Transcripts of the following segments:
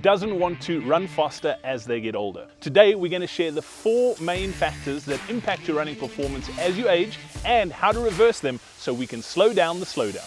doesn't want to run faster as they get older? Today, we're going to share the 4 main factors that impact your running performance as you age and how to reverse them so we can slow down the slowdown.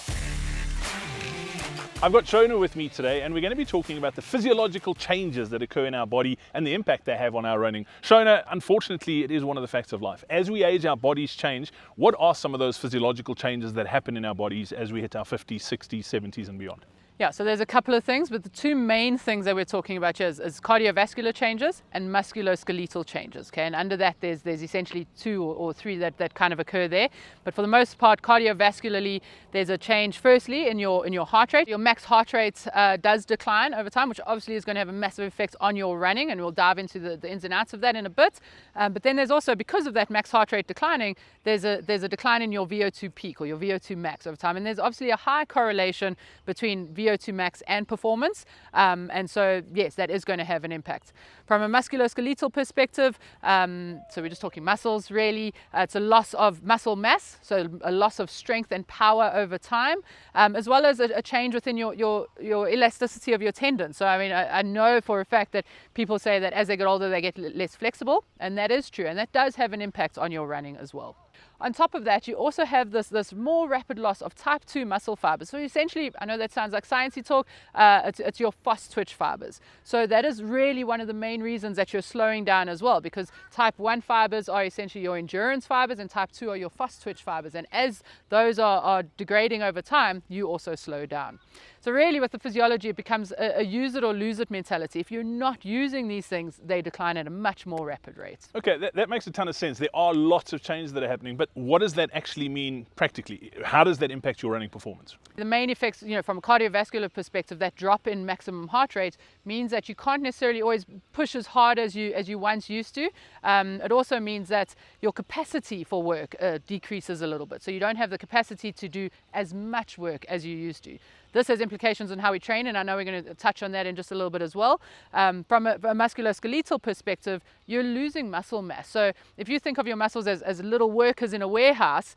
I've got Shona with me today, and we're going to be talking about the physiological changes that occur in our body and the impact they have on our running. Shona, unfortunately, it is one of the facts of life. As we age, our bodies change. What are some of those physiological changes that happen in our bodies as we hit our 50s, 60s, 70s and beyond? Yeah, so there's a couple of things, but the 2 main things that we're talking about here is cardiovascular changes and musculoskeletal changes. Okay, and under that there's essentially 2 or 3 that kind of occur there. But for the most part, cardiovascularly, there's a change firstly in your heart rate. Your max heart rate does decline over time, which obviously is going to have a massive effect on your running, and we'll dive into the ins and outs of that in a bit. But then there's also, because of that max heart rate declining, there's a decline in your VO2 peak or your VO2 max over time, and there's obviously a high correlation between VO2 max and performance, and so yes, that is going to have an impact. From a musculoskeletal perspective, so we're just talking muscles really, it's a loss of muscle mass, so a loss of strength and power over time, as well as a change within your elasticity of your tendons. So I mean, I know for a fact that people say that as they get older they get less flexible, and that is true, and that does have an impact on your running as well. On top of that, you also have this more rapid loss of type 2 muscle fibers. So essentially, I know that sounds like sciencey talk, it's your fast twitch fibers. So that is really one of the main reasons that you're slowing down as well, because type 1 fibers are essentially your endurance fibers and type 2 are your fast twitch fibers. And as those are degrading over time, you also slow down. So really with the physiology, it becomes a use it or lose it mentality. If you're not using these things, they decline at a much more rapid rate. Okay, that makes a ton of sense. There are lots of changes that are happening, but what does that actually mean practically? How does that impact your running performance? The main effects, from a cardiovascular perspective, that drop in maximum heart rate means that you can't necessarily always push as hard as you once used to. It also means that your capacity for work decreases a little bit. So you don't have the capacity to do as much work as you used to. This has implications on how we train, and I know we're going to touch on that in just a little bit as well. From a musculoskeletal perspective, you're losing muscle mass. So if you think of your muscles as little workers in a warehouse,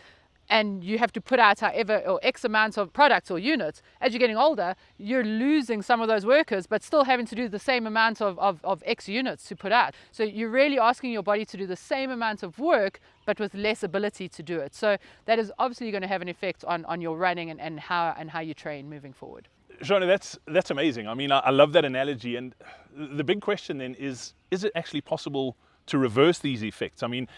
and you have to put out however or X amounts of products or units, as you're getting older, you're losing some of those workers, but still having to do the same amount of X units to put out. So you're really asking your body to do the same amount of work, but with less ability to do it. So that is obviously going to have an effect on your running and how you train moving forward. Shona, that's amazing. I mean, I love that analogy. And the big question then is it actually possible to reverse these effects? I mean,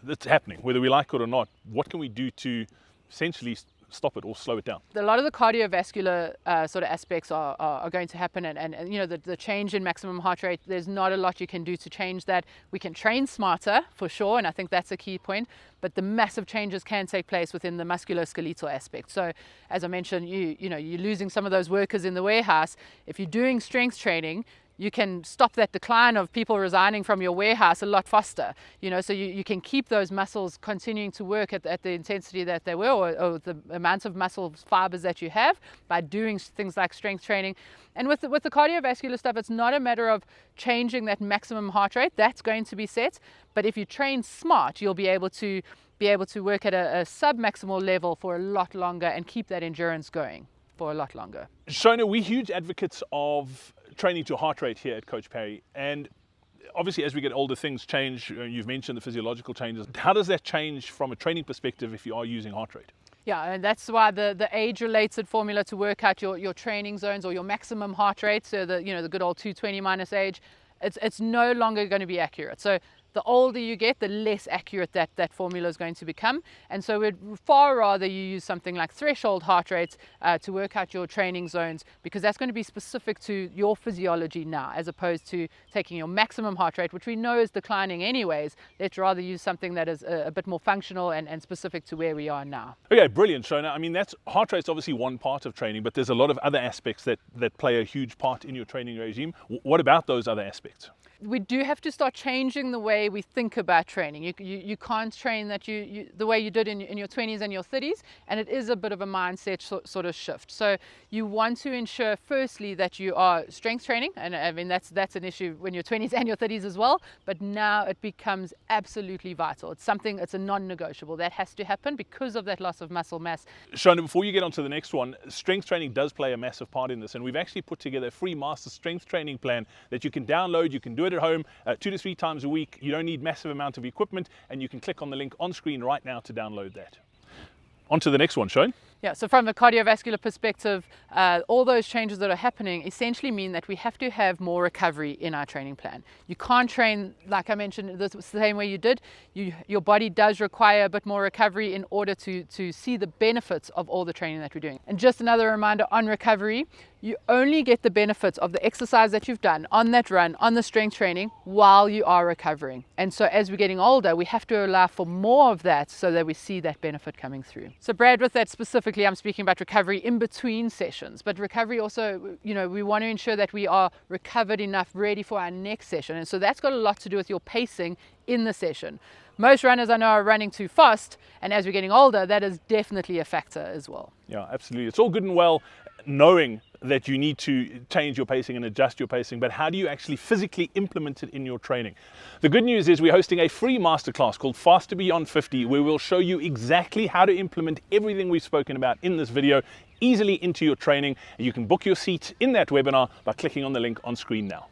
it's happening, whether we like it or not. What can we do to essentially stop it or slow it down? A lot of the cardiovascular sort of aspects are going to happen, and the change in maximum heart rate, there's not a lot you can do to change that. We can train smarter for sure, and I think that's a key point, but the massive changes can take place within the musculoskeletal aspect. So as I mentioned, you're losing some of those workers in the warehouse. If you're doing strength training, you can stop that decline of people resigning from your warehouse a lot faster. So you can keep those muscles continuing to work at the intensity that they will, or the amount of muscle fibers that you have by doing things like strength training. And with the cardiovascular stuff, it's not a matter of changing that maximum heart rate. That's going to be set. But if you train smart, you'll be able to work at a sub-maximal level for a lot longer and keep that endurance going for a lot longer. Shona, we're huge advocates of training to heart rate here at Coach Parry, and obviously as we get older things change. You've mentioned the physiological changes. How does that change from a training perspective if you are using heart rate? Yeah, and that's why the age-related formula to work out your training zones or your maximum heart rate, so the good old 220 minus age, it's no longer going to be accurate. So the older you get, the less accurate that formula is going to become. And so we'd far rather you use something like threshold heart rates to work out your training zones, because that's going to be specific to your physiology now, as opposed to taking your maximum heart rate, which we know is declining anyways. Let's rather use something that is a bit more functional and specific to where we are now. Okay, brilliant, Shona. I mean, heart rate's obviously one part of training, but there's a lot of other aspects that play a huge part in your training regime. What about those other aspects? we do have to start changing the way we think about training. You can't train that the way you did in your 20s and your 30s, and it is a bit of a mindset sort of shift. So you want to ensure firstly that you are strength training, and I mean that's an issue when you're 20s and your 30s as well, but now it becomes absolutely vital. It's a non-negotiable. That has to happen because of that loss of muscle mass. Shona, before you get on to the next one, strength training does play a massive part in this, and we've actually put together a free master strength training plan that you can download. You can do it at home 2 to 3 times a week. You don't need massive amount of equipment, and you can click on the link on screen right now to download that. On to the next one, Shona. Yeah, so from a cardiovascular perspective, all those changes that are happening essentially mean that we have to have more recovery in our training plan. You can't train, like I mentioned, the same way you did. Your body does require a bit more recovery in order to see the benefits of all the training that we're doing. And just another reminder on recovery, you only get the benefits of the exercise that you've done on that run, on the strength training, while you are recovering. And so as we're getting older, we have to allow for more of that so that we see that benefit coming through. So Brad, with that specifically, I'm speaking about recovery in between sessions, but recovery also, we want to ensure that we are recovered enough, ready for our next session. And so that's got a lot to do with your pacing in the session. Most runners I know are running too fast, and as we're getting older, that is definitely a factor as well. Yeah, absolutely. It's all good and well knowing that you need to change your pacing and adjust your pacing, but how do you actually physically implement it in your training? The good news is we're hosting a free masterclass called Faster Beyond 50, where we'll show you exactly how to implement everything we've spoken about in this video easily into your training, and you can book your seat in that webinar by clicking on the link on screen now.